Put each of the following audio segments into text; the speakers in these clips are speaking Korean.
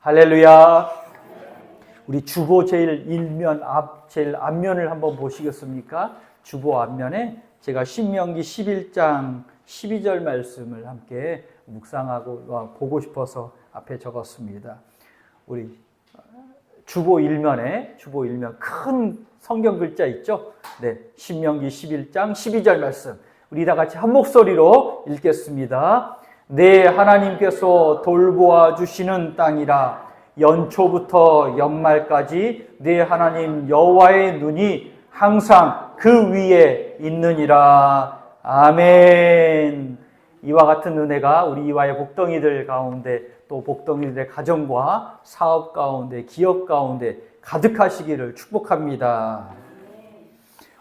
할렐루야. 우리 주보 제일 앞면을 한번 보시겠습니까? 주보 앞면에 제가 신명기 11장 12절 말씀을 함께 묵상하고 보고 싶어서 앞에 적었습니다. 우리 주보 일면 큰 성경 글자 있죠? 네, 신명기 11장 12절 말씀. 우리 다 같이 한 목소리로 읽겠습니다. 내 하나님께서 돌보아 주시는 땅이라. 연초부터 연말까지 내 하나님 여호와의 눈이 항상 그 위에 있느니라. 아멘. 이와 같은 은혜가 우리 이와의 복덩이들 가운데, 또 복덩이들의 가정과 사업 가운데, 기업 가운데 가득하시기를 축복합니다.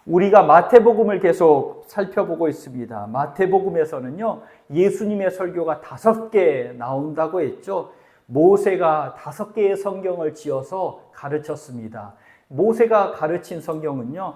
우리가 마태복음을 계속 살펴보고 있습니다. 마태복음에서는요, 예수님의 설교가 5개 나온다고 했죠. 모세가 5개의 성경을 지어서 가르쳤습니다. 모세가 가르친 성경은요,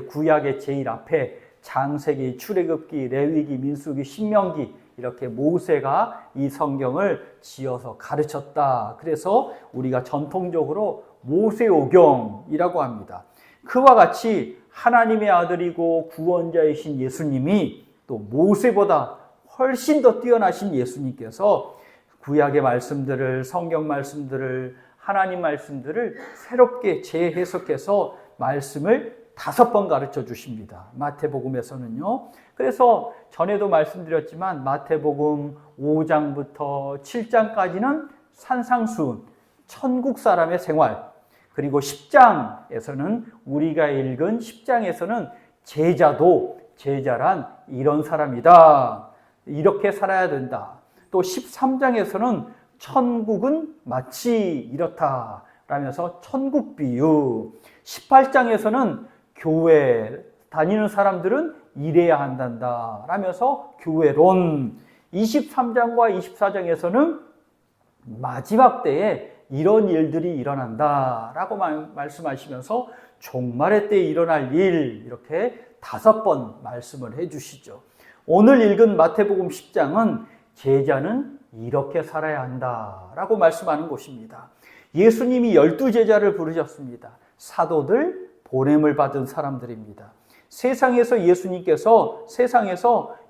구약의 제일 앞에 창세기, 출애굽기, 레위기, 민수기, 신명기, 이렇게 모세가 이 성경을 지어서 가르쳤다. 그래서 우리가 전통적으로 모세오경이라고 합니다. 그와 같이 하나님의 아들이고 구원자이신 예수님이 또 모세보다 훨씬 더 뛰어나신 예수님께서 구약의 말씀들을, 성경 말씀들을, 하나님 말씀들을 새롭게 재해석해서 말씀을 5번 가르쳐 주십니다. 마태복음에서는요. 그래서 전에도 말씀드렸지만 마태복음 5장부터 7장까지는 산상수훈, 천국 사람의 생활, 그리고 10장에서는 우리가 읽은 10장에서는 제자란 이런 사람이다. 이렇게 살아야 된다. 또 13장에서는 천국은 마치 이렇다 라면서 천국 비유, 18장에서는 교회 다니는 사람들은 이래야 한단다 라면서 교회론, 23장과 24장에서는 마지막 때에 이런 일들이 일어난다 라고 말씀하시면서 종말의 때에 일어날 일, 이렇게 5번 말씀을 해주시죠. 오늘 읽은 마태복음 10장은 제자는 이렇게 살아야 한다 라고 말씀하는 곳입니다. 예수님이 12제자를 부르셨습니다. 사도들, 보냄을 받은 사람들입니다. 세상에서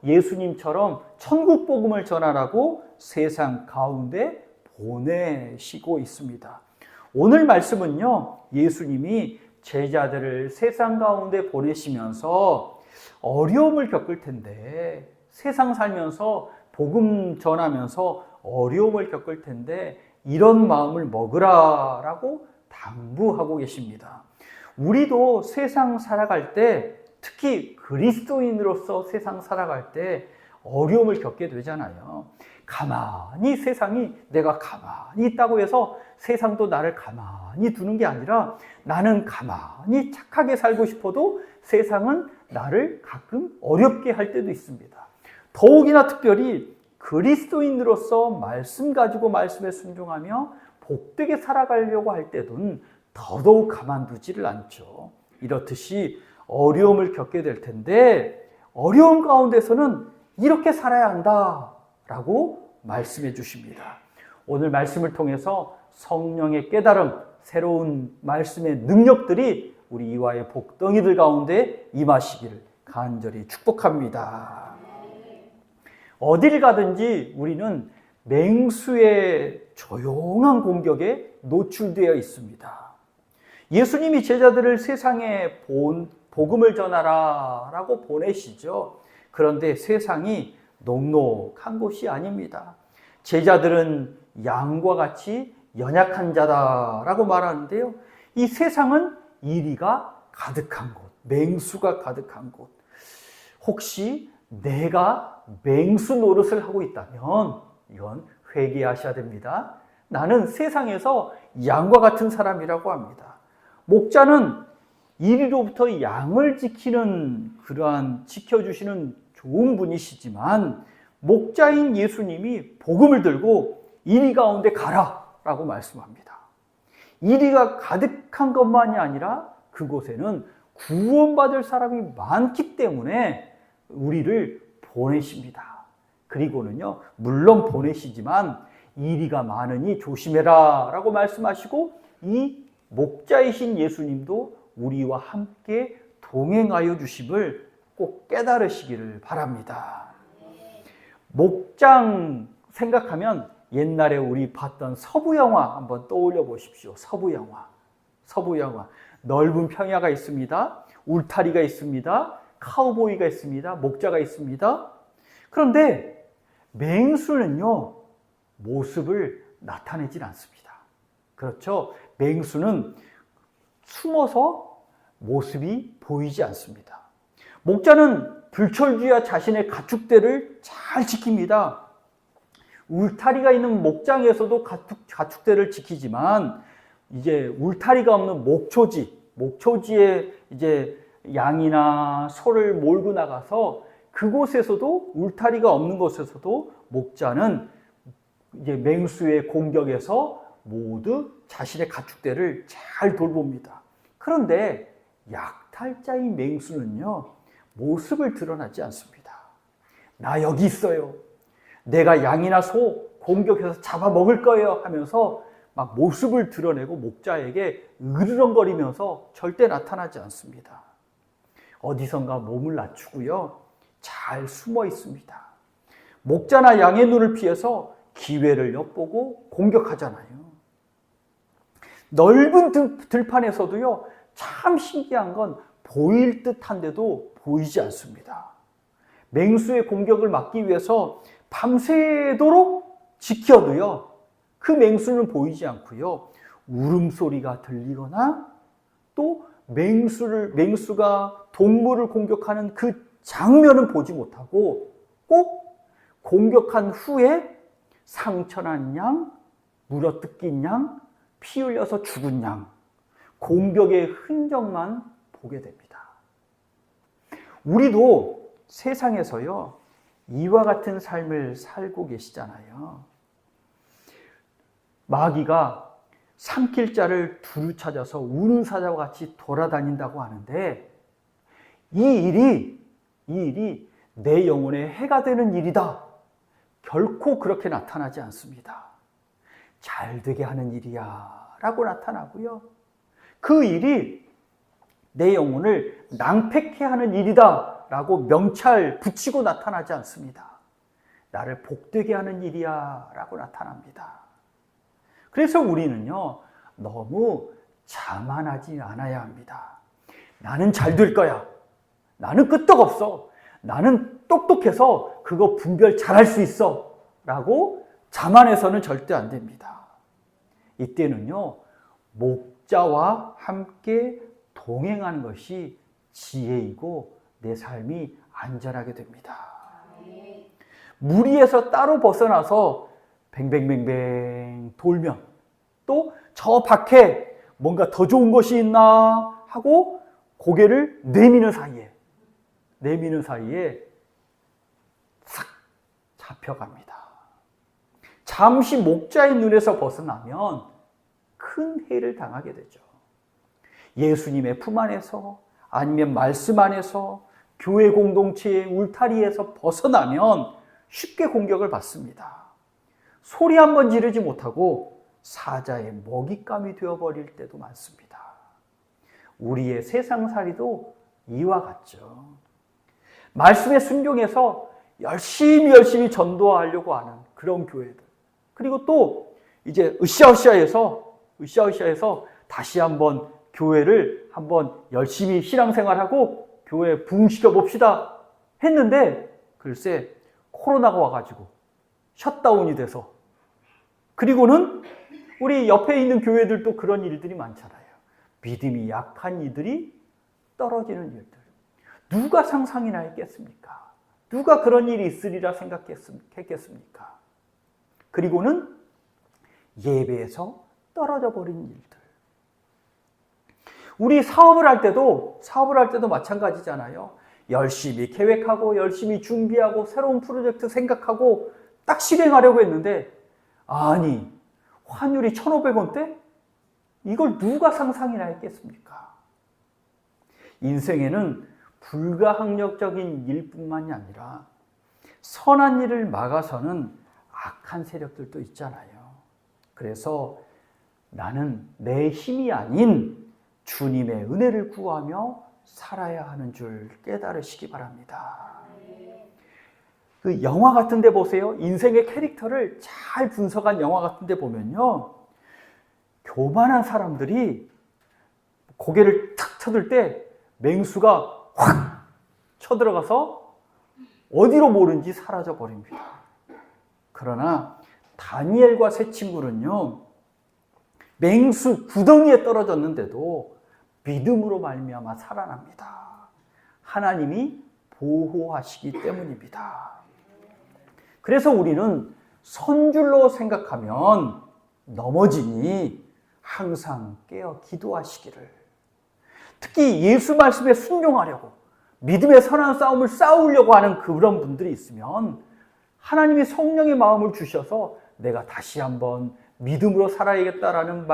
예수님처럼 천국 복음을 전하라고 세상 가운데 보내시고 있습니다. 오늘 말씀은요, 예수님이 제자들을 세상 가운데 보내시면서 어려움을 겪을 텐데, 세상 살면서 복음 전하면서 어려움을 겪을 텐데 이런 마음을 먹으라라고 당부하고 계십니다. 우리도 세상 살아갈 때, 특히 그리스도인으로서 세상 살아갈 때 어려움을 겪게 되잖아요. 내가 가만히 있다고 해서 세상도 나를 가만히 두는 게 아니라, 나는 가만히 착하게 살고 싶어도 세상은 나를 가끔 어렵게 할 때도 있습니다. 더욱이나 특별히 그리스도인으로서 말씀 가지고 말씀에 순종하며 복되게 살아가려고 할 때는 더더욱 가만두지를 않죠. 이렇듯이 어려움을 겪게 될 텐데, 어려움 가운데서는 이렇게 살아야 한다라고 말씀해 주십니다. 오늘 말씀을 통해서 성령의 깨달음, 새로운 말씀의 능력들이 우리 이와의 복덩이들 가운데 임하시기를 간절히 축복합니다. 어딜 가든지 우리는 맹수의 조용한 공격에 노출되어 있습니다. 예수님이 제자들을 세상에 복음을 전하라 라고 보내시죠. 그런데 세상이 녹록한 곳이 아닙니다. 제자들은 양과 같이 연약한 자다라고 말하는데요. 이 세상은 이리가 가득한 곳, 맹수가 가득한 곳. 혹시 내가 맹수 노릇을 하고 있다면 이건 회개하셔야 됩니다. 나는 세상에서 양과 같은 사람이라고 합니다. 목자는 이리로부터 양을 지켜주시는 좋은 분이시지만, 목자인 예수님이 복음을 들고 이리 가운데 가라라고 말씀합니다. 이리가 가득한 것만이 아니라 그곳에는 구원받을 사람이 많기 때문에 우리를 보내십니다. 그리고는요, 물론 보내시지만 이리가 많으니 조심해라 라고 말씀하시고 이 목자이신 예수님도 우리와 함께 동행하여 주심을 꼭 깨달으시기를 바랍니다. 목장 생각하면 옛날에 우리 봤던 서부 영화 한번 떠올려 보십시오. 서부 영화. 넓은 평야가 있습니다. 울타리가 있습니다. 카우보이가 있습니다. 목자가 있습니다. 그런데 맹수는요, 모습을 나타내질 않습니다. 그렇죠? 맹수는 숨어서 모습이 보이지 않습니다. 목자는 불철주야 자신의 가축대를 잘 지킵니다. 울타리가 있는 목장에서도 가축대를 지키지만 이제 울타리가 없는 목초지에 이제 양이나 소를 몰고 나가서 그곳에서도 울타리가 없는 곳에서도 목자는 이제 맹수의 공격에서 모두 자신의 가축대를 잘 돌봅니다. 그런데 약탈자인 맹수는요, 모습을 드러나지 않습니다. 나 여기 있어요. 내가 양이나 소 공격해서 잡아먹을 거예요 하면서 막 모습을 드러내고 목자에게 으르렁거리면서 절대 나타나지 않습니다. 어디선가 몸을 낮추고요, 잘 숨어 있습니다. 목자나 양의 눈을 피해서 기회를 엿보고 공격하잖아요. 넓은 들판에서도요, 참 신기한 건 보일 듯한데도 보이지 않습니다. 맹수의 공격을 막기 위해서 밤새도록 지켜도요, 그 맹수는 보이지 않고요, 울음소리가 들리거나 또 맹수가 동물을 공격하는 그 장면은 보지 못하고 꼭 공격한 후에 상처난 양, 물어뜯긴 양, 피 흘려서 죽은 양, 공격의 흔적만 보게 됩니다. 우리도 세상에서요, 이와 같은 삶을 살고 계시잖아요. 마귀가 삼킬 자를 두루 찾아서 우는 사자와 같이 돌아다닌다고 하는데 이 일이 내 영혼에 해가 되는 일이다. 결코 그렇게 나타나지 않습니다. 잘 되게 하는 일이야 라고 나타나고요. 그 일이 내 영혼을 낭패케 하는 일이다 라고 명찰 붙이고 나타나지 않습니다. 나를 복되게 하는 일이야 라고 나타납니다. 그래서 우리는요, 너무 자만하지 않아야 합니다. 나는 잘 될 거야. 나는 끄떡없어. 나는 똑똑해서 그거 분별 잘할 수 있어. 라고 자만해서는 절대 안 됩니다. 이때는요, 목자와 함께 동행하는 것이 지혜이고 내 삶이 안전하게 됩니다. 무리에서 따로 벗어나서 뱅뱅뱅뱅 돌면 또 저 밖에 뭔가 더 좋은 것이 있나 하고 고개를 내미는 사이에 싹 잡혀갑니다. 잠시 목자의 눈에서 벗어나면 큰 해를 당하게 되죠. 예수님의 품 안에서 아니면 말씀 안에서 교회 공동체의 울타리에서 벗어나면 쉽게 공격을 받습니다. 소리 한번 지르지 못하고 사자의 먹잇감이 되어버릴 때도 많습니다. 우리의 세상살이도 이와 같죠. 말씀에 순종해서 열심히 전도하려고 하는 그런 교회들. 그리고 또 이제 으쌰으쌰해서 다시 한번 교회를 한번 열심히 신앙생활하고 교회 부흥시켜 봅시다 했는데 글쎄 코로나가 와가지고 셧다운이 돼서, 그리고는 우리 옆에 있는 교회들도 그런 일들이 많잖아요. 믿음이 약한 이들이 떨어지는 일들. 누가 상상이나 했겠습니까? 누가 그런 일이 있으리라 생각했겠습니까? 그리고는 예배에서 떨어져 버린 일들. 우리 사업을 할 때도 마찬가지잖아요. 열심히 계획하고 열심히 준비하고 새로운 프로젝트 생각하고 딱 실행하려고 했는데 아니 환율이 1,500원대? 이걸 누가 상상이나 했겠습니까? 인생에는 불가항력적인 일뿐만이 아니라 선한 일을 막아서는 악한 세력들도 있잖아요. 그래서 나는 내 힘이 아닌 주님의 은혜를 구하며 살아야 하는 줄 깨달으시기 바랍니다. 그 영화 같은 데 보세요. 인생의 캐릭터를 잘 분석한 영화 같은 데 보면요. 교만한 사람들이 고개를 탁 쳐들 때 맹수가 확 쳐들어가서 어디로 모른지 사라져 버립니다. 그러나 다니엘과 세 친구는요. 맹수 구덩이에 떨어졌는데도 믿음으로 말미암아 살아납니다. 하나님이 보호하시기 때문입니다. 그래서 우리는 선줄로 생각하면 넘어지니 항상 깨어 기도하시기를. 특히 예수 말씀에 순종하려고 믿음의 선한 싸움을 싸우려고 하는 그런 분들이 있으면 하나님이 성령의 마음을 주셔서 내가 다시 한번 믿음으로 살아야겠다라는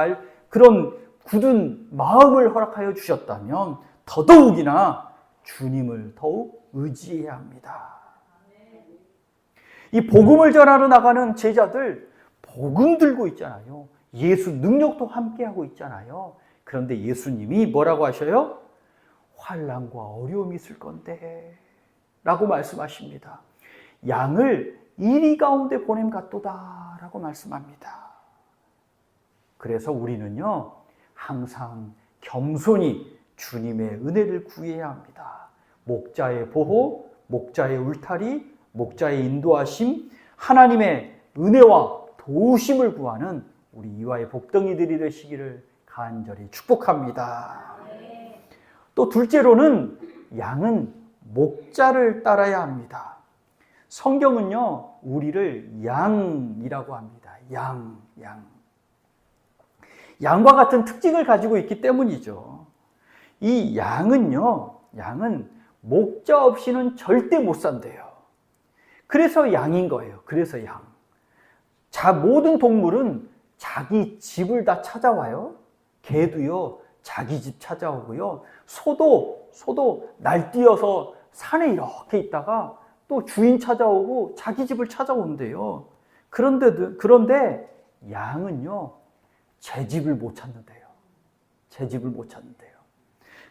그런 굳은 마음을 허락하여 주셨다면 더더욱이나 주님을 더욱 의지해야 합니다. 이 복음을 전하러 나가는 제자들 복음 들고 있잖아요. 예수 능력도 함께하고 있잖아요. 그런데 예수님이 뭐라고 하셔요? 환난과 어려움이 있을 건데 라고 말씀하십니다. 양을 이리 가운데 보냄 같도다 라고 말씀합니다. 그래서 우리는요 항상 겸손히 주님의 은혜를 구해야 합니다. 목자의 보호, 목자의 울타리, 목자의 인도하심, 하나님의 은혜와 도우심을 구하는 우리 이화의 복덩이들이 되시기를 간절히 축복합니다. 또 둘째로는 양은 목자를 따라야 합니다. 성경은요 우리를 양이라고 합니다. 양. 양과 같은 특징을 가지고 있기 때문이죠. 이 양은 목자 없이는 절대 못 산대요. 그래서 양인 거예요. 그래서 양. 모든 동물은 자기 집을 다 찾아와요. 개도요, 자기 집 찾아오고요. 소도 날뛰어서 산에 이렇게 있다가 또 주인 찾아오고 자기 집을 찾아온대요. 그런데 양은요, 제 집을 못 찾는데요.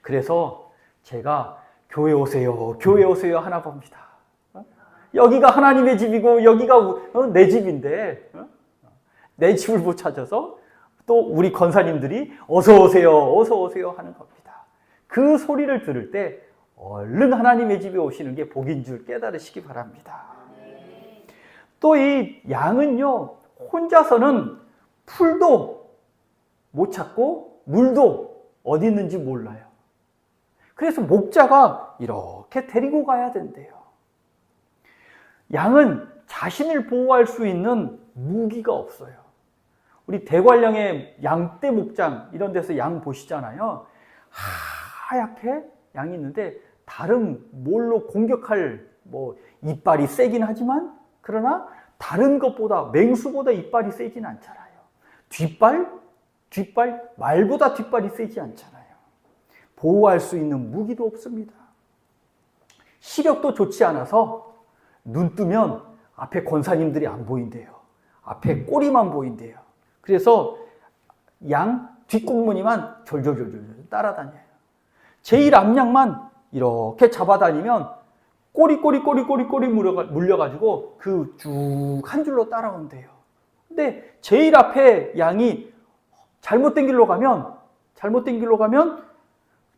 그래서 제가 교회 오세요 하나 봅니다. 여기가 하나님의 집이고 여기가 내 집인데 내 집을 못 찾아서 또 우리 권사님들이 어서 오세요 하는 겁니다. 그 소리를 들을 때 얼른 하나님의 집에 오시는 게 복인 줄 깨달으시기 바랍니다. 또 이 양은요 혼자서는 풀도 못 찾고 물도 어디 있는지 몰라요. 그래서 목자가 이렇게 데리고 가야 된대요. 양은 자신을 보호할 수 있는 무기가 없어요. 우리 대관령의 양떼 목장 이런 데서 양 보시잖아요. 하얗게 양이 있는데 다른 뭘로 공격할 이빨이 세긴 하지만 그러나 다른 것보다 맹수보다 이빨이 세진 않잖아요. 뒷발 말보다 뒷발이 세지 않잖아요. 보호할 수 있는 무기도 없습니다. 시력도 좋지 않아서 눈 뜨면 앞에 권사님들이 안 보인대요. 앞에 꼬리만 보인대요. 그래서 양 뒷꽁무니만 졸졸 따라다녀요. 제일 앞양만 이렇게 잡아다니면 꼬리 물려가지고 그 쭉 한 줄로 따라온대요. 근데 제일 앞에 양이 잘못된 길로 가면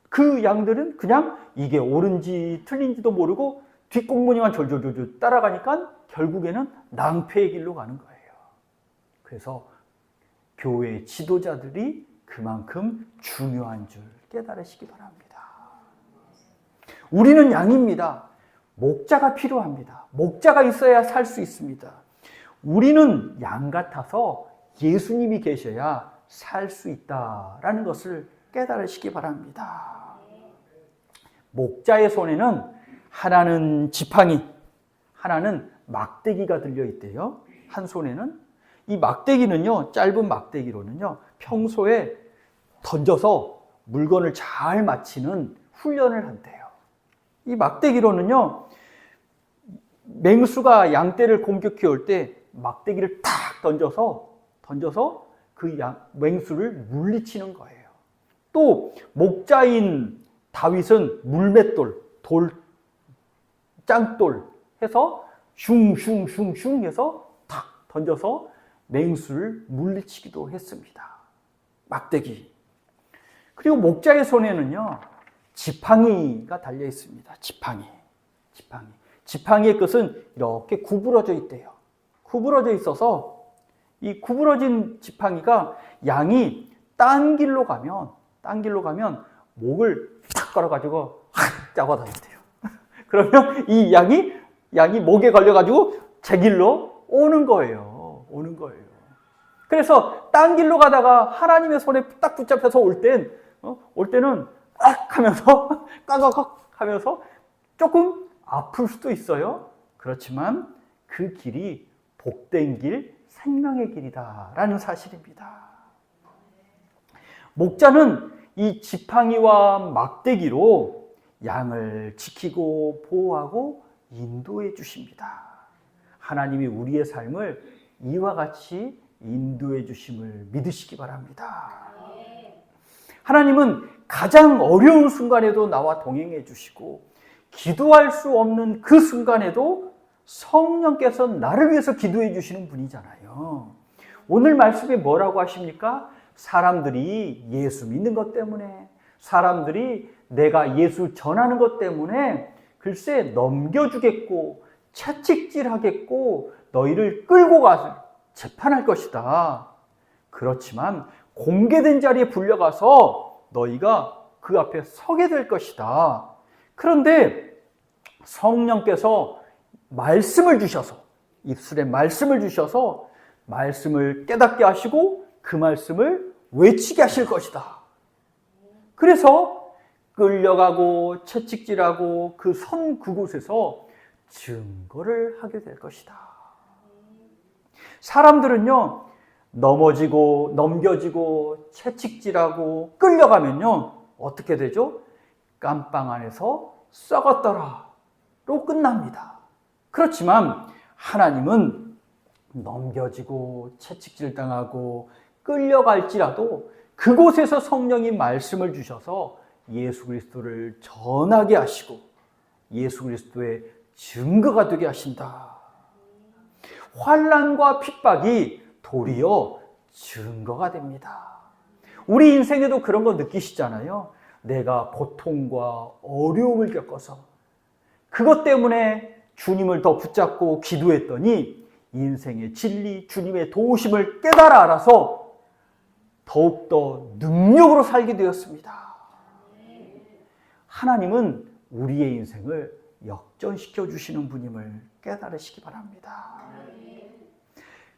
그 양들은 그냥 이게 옳은지 틀린지도 모르고 뒷꽁무니만 졸졸 따라가니까 결국에는 낭패의 길로 가는 거예요. 그래서 교회 지도자들이 그만큼 중요한 줄 깨달으시기 바랍니다. 우리는 양입니다. 목자가 필요합니다. 목자가 있어야 살 수 있습니다. 우리는 양 같아서 예수님이 계셔야 살 수 있다라는 것을 깨달으시기 바랍니다. 목자의 손에는 하나는 지팡이, 하나는 막대기가 들려 있대요. 한 손에는 이 막대기는요, 짧은 막대기로는요, 평소에 던져서 물건을 잘 맞히는 훈련을 한대요. 이 막대기로는요, 맹수가 양떼를 공격해 올 때 막대기를 탁 던져서 그 맹수를 물리치는 거예요. 또 목자인 다윗은 물맷돌, 짱돌 해서 슝슝슝슝 해서 탁 던져서 맹수를 물리치기도 했습니다. 막대기. 그리고 목자의 손에는요, 지팡이가 달려 있습니다. 지팡이의 끝은 이렇게 구부러져 있대요. 구부러져 있어서 이 구부러진 지팡이가 양이 딴 길로 가면 목을 탁 걸어가지고 잡아다닌대요. 그러면 이 양이 목에 걸려가지고 제 길로 오는 거예요. 그래서 딴 길로 가다가 하나님의 손에 딱 붙잡혀서 올 때는 악 하면서 까각각 하면서 조금 아플 수도 있어요. 그렇지만 그 길이 복된 길, 생명의 길이다라는 사실입니다. 목자는 이 지팡이와 막대기로 양을 지키고 보호하고 인도해 주십니다. 하나님이 우리의 삶을 이와 같이 인도해 주심을 믿으시기 바랍니다. 하나님은 가장 어려운 순간에도 나와 동행해 주시고 기도할 수 없는 그 순간에도 성령께서 나를 위해서 기도해 주시는 분이잖아요. 오늘 말씀에 뭐라고 하십니까? 사람들이 예수 믿는 것 때문에, 사람들이 내가 예수 전하는 것 때문에 글쎄 넘겨주겠고 채찍질하겠고 너희를 끌고 가서 재판할 것이다. 그렇지만 공개된 자리에 불려가서 너희가 그 앞에 서게 될 것이다. 그런데 성령께서 말씀을 주셔서, 입술에 말씀을 주셔서 말씀을 깨닫게 하시고 그 말씀을 외치게 하실 것이다. 그래서 끌려가고 채찍질하고 그곳에서 증거를 하게 될 것이다. 사람들은요, 넘겨지고 채찍질하고 끌려가면요, 어떻게 되죠? 깜빵 안에서 썩었더라로 끝납니다. 그렇지만 하나님은 넘겨지고 채찍질 당하고 끌려갈지라도 그곳에서 성령이 말씀을 주셔서 예수 그리스도를 전하게 하시고 예수 그리스도의 증거가 되게 하신다. 환난과 핍박이 도리어 증거가 됩니다. 우리 인생에도 그런 거 느끼시잖아요. 내가 고통과 어려움을 겪어서 그것 때문에 주님을 더 붙잡고 기도했더니 인생의 진리, 주님의 도우심을 깨달아 알아서 더욱더 능력으로 살게 되었습니다. 하나님은 우리의 인생을 역전시켜 주시는 분임을 깨달으시기 바랍니다.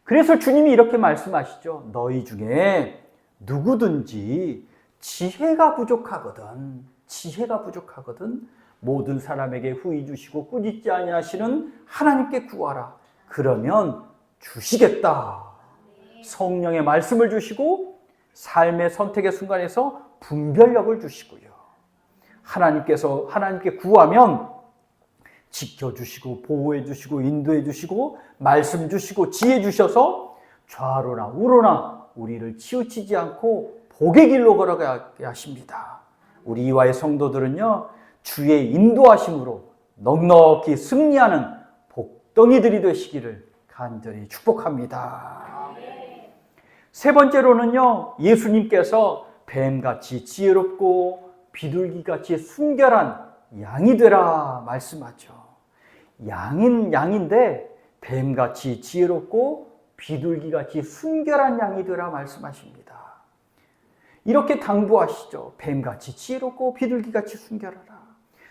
그래서 주님이 이렇게 말씀하시죠. 너희 중에 누구든지 지혜가 부족하거든 모든 사람에게 후히 주시고 꾸짖지 아니하시는 하나님께 구하라. 그러면 주시겠다. 성령의 말씀을 주시고 삶의 선택의 순간에서 분별력을 주시고요. 하나님께 구하면 지켜주시고 보호해주시고 인도해주시고 말씀 주시고 지혜 주셔서 좌로나 우로나 우리를 치우치지 않고 복의 길로 걸어가게 하십니다. 우리 이화의 성도들은요, 주의 인도하심으로 넉넉히 승리하는 복덩이들이 되시기를 간절히 축복합니다. 세 번째로는요, 예수님께서 뱀같이 지혜롭고 비둘기같이 순결한 양이 되라 말씀하죠. 양인데 뱀같이 지혜롭고 비둘기같이 순결한 양이 되라 말씀하십니다. 이렇게 당부하시죠. 뱀같이 지혜롭고 비둘기같이 순결하라.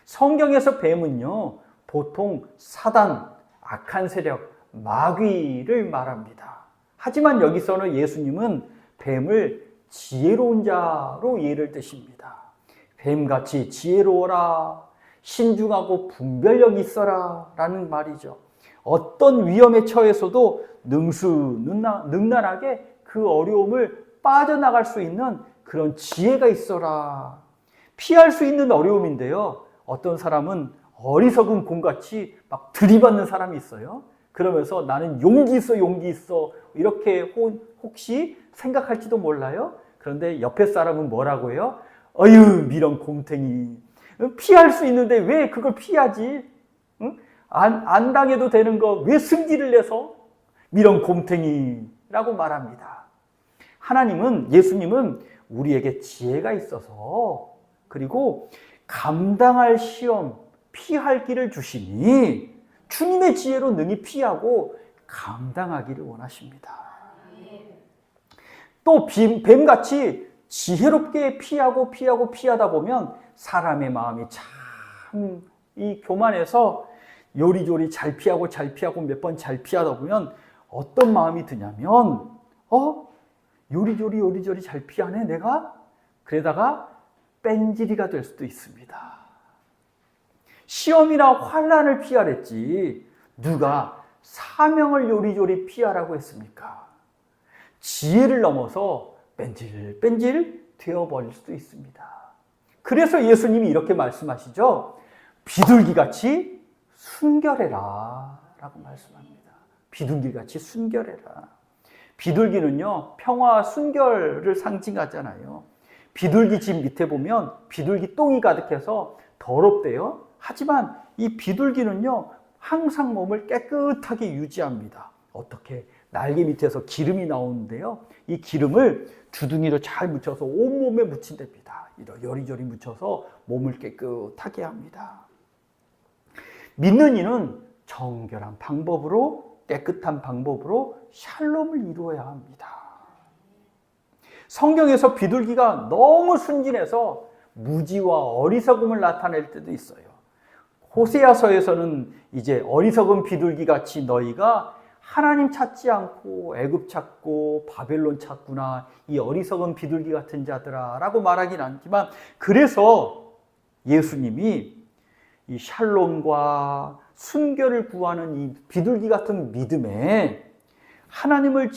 성경에서 뱀은요, 보통 사단, 악한 세력, 마귀를 말합니다. 하지만 여기서는 예수님은 뱀을 지혜로운 자로 예를 드십니다. 뱀같이 지혜로워라, 신중하고 분별력이 있어라 라는 말이죠. 어떤 위험에 처해서도 능란하게 그 어려움을 빠져나갈 수 있는 그런 지혜가 있어라. 피할 수 있는 어려움인데요, 어떤 사람은 어리석은 곰같이 막 들이받는 사람이 있어요. 그러면서 나는 용기 있어, 용기 있어. 이렇게 혹시 생각할지도 몰라요. 그런데 옆에 사람은 뭐라고 해요? 어휴, 미련 곰탱이. 피할 수 있는데 왜 그걸 피하지? 응? 안 당해도 되는 거 왜 승질을 내서? 미련 곰탱이라고 말합니다. 예수님은 우리에게 지혜가 있어서, 그리고 감당할 시험, 피할 길을 주시니 주님의 지혜로 능히 피하고 감당하기를 원하십니다. 또 뱀같이 지혜롭게 피하다 보면 사람의 마음이 참 이 교만해서 요리조리 잘 피하고 몇 번 잘 피하다 보면 어떤 마음이 드냐면 요리조리 잘 피하네 내가? 그러다가 뺀질이가 될 수도 있습니다. 시험이나 환난을 피하랬지 누가 사명을 요리조리 피하라고 했습니까? 지혜를 넘어서 뺀질 되어버릴 수도 있습니다. 그래서 예수님이 이렇게 말씀하시죠. 비둘기같이 순결해라 라고 말씀합니다. 비둘기같이 순결해라. 비둘기는요, 평화 순결을 상징하잖아요. 비둘기 집 밑에 보면 비둘기 똥이 가득해서 더럽대요. 하지만 이 비둘기는요, 항상 몸을 깨끗하게 유지합니다. 어떻게? 날개 밑에서 기름이 나오는데요. 이 기름을 주둥이로 잘 묻혀서 온몸에 묻힌답니다. 여리저리 묻혀서 몸을 깨끗하게 합니다. 믿는 이는 정결한 방법으로, 깨끗한 방법으로 샬롬을 이루어야 합니다. 성경에서 비둘기가 너무 순진해서 무지와 어리석음을 나타낼 때도 있어요. 호세아서에서는 이제 어리석은 비둘기같이 너희가 하나님 찾지 않고 애굽 찾고 바벨론 찾구나, 이 어리석은 비둘기 같은 자들아 라고 말하긴 않지만, 그래서 예수님이 이 샬롬과 순결을 구하는 이 비둘기 같은 믿음에 하나님을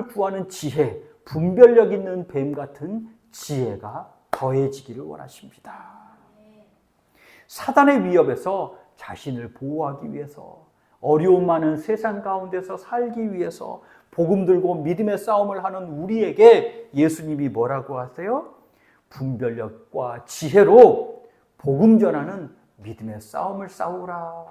구하는 지혜, 분별력 있는 뱀 같은 지혜가 더해지기를 원하십니다. 사단의 위협에서 자신을 보호하기 위해서, 어려움 많은 세상 가운데서 살기 위해서 복음 들고 믿음의 싸움을 하는 우리에게 예수님이 뭐라고 하세요? 분별력과 지혜로 복음 전하는 믿음의 싸움을 싸우라.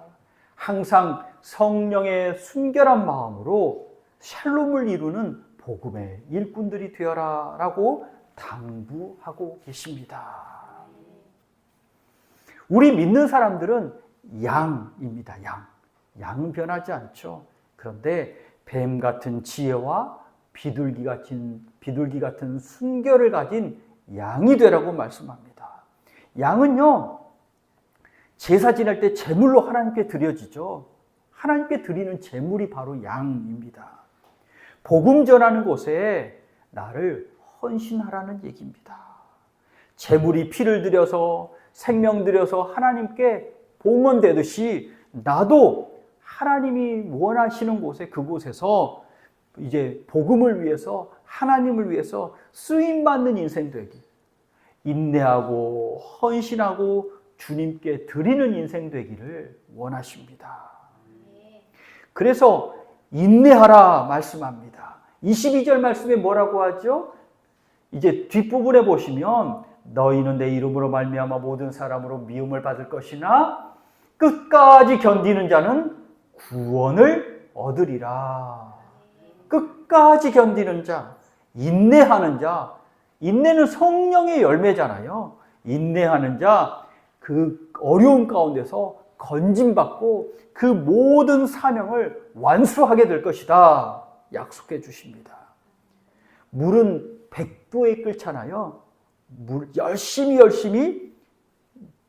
항상 성령의 순결한 마음으로 샬롬을 이루는 복음의 일꾼들이 되어라 라고 당부하고 계십니다. 우리 믿는 사람들은 양입니다. 양은 변하지 않죠. 그런데 뱀 같은 지혜와 비둘기 같은 순결을 가진 양이 되라고 말씀합니다. 양은요, 제사 지낼 때 제물로 하나님께 드려지죠. 하나님께 드리는 제물이 바로 양입니다. 복음 전하는 곳에 나를 헌신하라는 얘기입니다. 제물이 피를 들여서 생명 들여서 하나님께 봉헌되듯이 나도 하나님이 원하시는 곳에, 그곳에서 이제 복음을 위해서, 하나님을 위해서 쓰임받는 인생 되기, 인내하고 헌신하고 주님께 드리는 인생 되기를 원하십니다. 그래서 인내하라 말씀합니다. 22절 말씀에 뭐라고 하죠? 이제 뒷부분에 보시면 너희는 내 이름으로 말미암아 모든 사람으로 미움을 받을 것이나 끝까지 견디는 자는 구원을 얻으리라. 끝까지 견디는 자, 인내하는 자, 인내는 성령의 열매잖아요. 인내하는 자, 그 어려움 가운데서 건짐받고 그 모든 사명을 완수하게 될 것이다 약속해 주십니다. 물은 100도에 끓잖아요. 열심히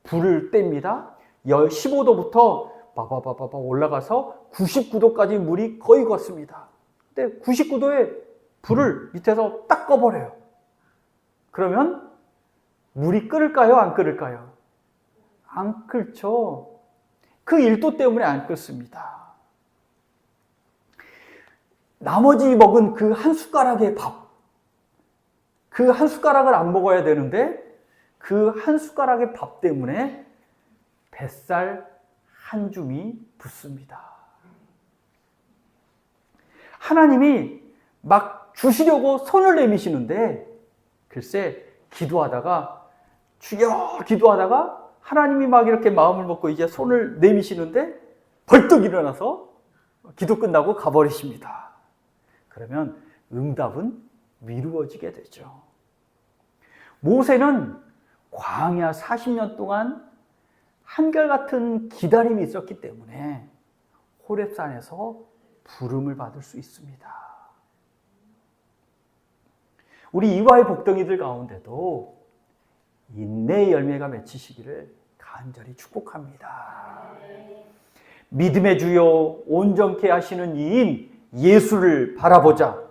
불을 뗍니다. 15도부터 바바바바바 올라가서 99도까지 물이 거의 걷습니다. 근데 99도에 불을 밑에서 딱 꺼버려요. 그러면 물이 끓을까요? 안 끓을까요? 안 끓죠. 그 1도 때문에 안 끓습니다. 나머지 먹은 그 한 숟가락의 밥, 그 한 숟가락을 안 먹어야 되는데 그 한 숟가락의 밥 때문에 뱃살 한 줌이 붓습니다. 하나님이 막 주시려고 손을 내미시는데 글쎄 기도하다가 주여 기도하다가 하나님이 막 이렇게 마음을 먹고 이제 손을 내미시는데 벌떡 일어나서 기도 끝나고 가버리십니다. 그러면 응답은 미루어지게 되죠. 모세는 광야 40년 동안 한결같은 기다림이 있었기 때문에 호렙산에서 부름을 받을 수 있습니다. 우리 이화의 복덩이들 가운데도 인내의 열매가 맺히시기를 간절히 축복합니다. 믿음의 주요 온전케 하시는 이인 예수를 바라보자.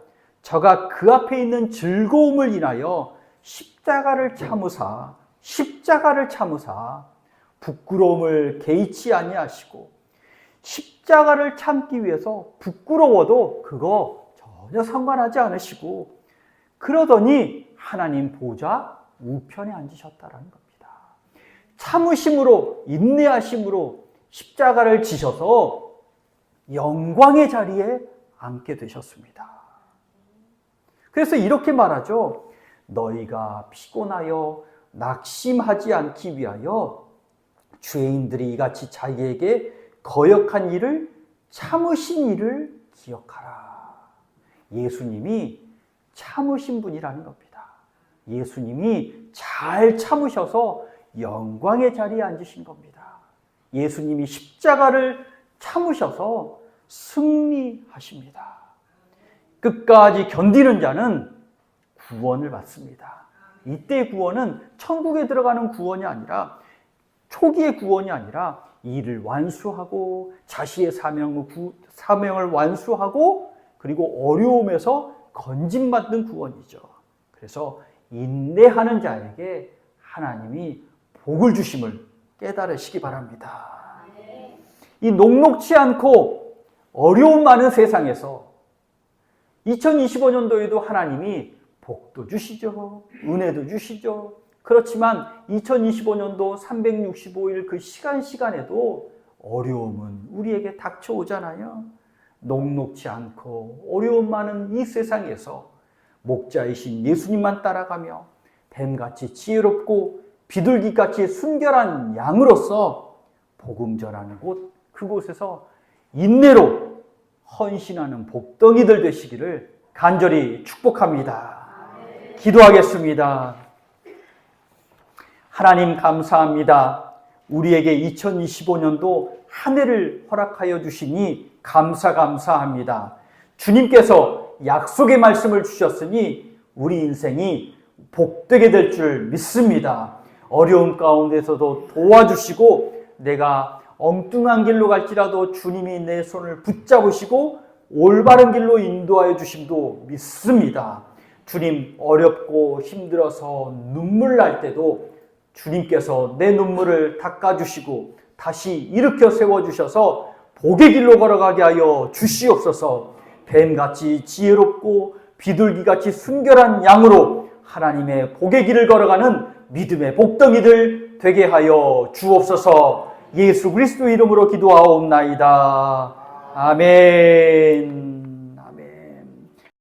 저가 그 앞에 있는 즐거움을 인하여 십자가를 참으사 부끄러움을 개의치 아니하시고 십자가를 참기 위해서 부끄러워도 그거 전혀 상관하지 않으시고 그러더니 하나님 보좌 우편에 앉으셨다라는 겁니다. 참으심으로 인내하심으로 십자가를 지셔서 영광의 자리에 앉게 되셨습니다. 그래서 이렇게 말하죠. 너희가 피곤하여 낙심하지 않기 위하여 죄인들이 이같이 자기에게 거역한 일을 참으신 일을 기억하라. 예수님이 참으신 분이라는 겁니다. 예수님이 잘 참으셔서 영광의 자리에 앉으신 겁니다. 예수님이 십자가를 참으셔서 승리하십니다. 끝까지 견디는 자는 구원을 받습니다. 이때의 구원은 천국에 들어가는 구원이 아니라 초기의 구원이 아니라 일을 완수하고 자신의 사명을 완수하고 그리고 어려움에서 건짐받는 구원이죠. 그래서 인내하는 자에게 하나님이 복을 주심을 깨달으시기 바랍니다. 이 녹록치 않고 어려움 많은 세상에서 2025년도에도 하나님이 복도 주시죠. 은혜도 주시죠. 그렇지만 2025년도 365일 그 시간에도 어려움은 우리에게 닥쳐오잖아요. 녹록치 않고 어려움 많은 이 세상에서 목자이신 예수님만 따라가며 뱀같이 지혜롭고 비둘기같이 순결한 양으로서 복음 전하는 곳, 그곳에서 인내로 헌신하는 복덩이들 되시기를 간절히 축복합니다. 기도하겠습니다. 하나님 감사합니다. 우리에게 2025년도 한 해를 허락하여 주시니 감사합니다. 주님께서 약속의 말씀을 주셨으니 우리 인생이 복되게 될 줄 믿습니다. 어려움 가운데서도 도와주시고 내가 엉뚱한 길로 갈지라도 주님이 내 손을 붙잡으시고 올바른 길로 인도하여 주심도 믿습니다. 주님, 어렵고 힘들어서 눈물 날 때도 주님께서 내 눈물을 닦아주시고 다시 일으켜 세워주셔서 복의 길로 걸어가게 하여 주시옵소서. 뱀같이 지혜롭고 비둘기같이 순결한 양으로 하나님의 복의 길을 걸어가는 믿음의 복덩이들 되게 하여 주옵소서. 예수 그리스도 이름으로 기도하옵나이다. 아멘.